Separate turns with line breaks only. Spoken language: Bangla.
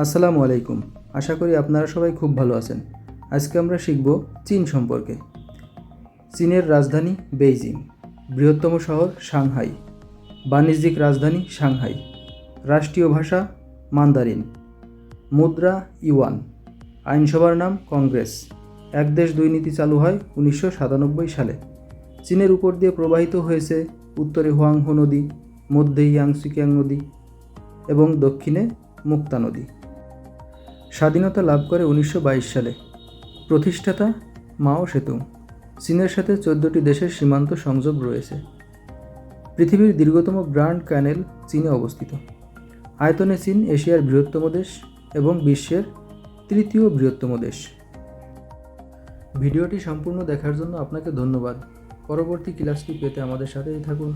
আসসালামু আলাইকুম। আশা করি আপনারা সবাই খুব ভালো আছেন। আজকে আমরা শিখব চীন সম্পর্কে। চীনের রাজধানী বেইজিং, বৃহত্তম শহর সাংহাই, বাণিজ্যিক রাজধানী সাংহাই, রাষ্ট্রীয় ভাষা মান্দারিন, মুদ্রা ইউয়ান, আইনসভার নাম কংগ্রেস। এক দেশ দুই নীতি চালু হয় 1997 সালে। চীনের উপর দিয়ে প্রবাহিত হয়েছে উত্তরে হুয়াংহো নদী, মধ্যে ইয়াংসিকিয়াং নদী এবং দক্ষিণে মুক্তা নদী। স্বাধীনতা লাভ করে 1922 সালে। প্রতিষ্ঠাতা মাও সেতুং। চীনের সাথে 14টি দেশের সীমান্ত সংযোগ রয়েছে। পৃথিবীর দীর্ঘতম গ্র্যান্ড ক্যানেল চীনে অবস্থিত। আয়তনে চীন এশিয়ার বৃহত্তম দেশ এবং বিশ্বের তৃতীয় বৃহত্তম দেশ। ভিডিওটি সম্পূর্ণ দেখার জন্য আপনাকে ধন্যবাদ। পরবর্তী ক্লাসটি পেতে আমাদের সাথেই থাকুন।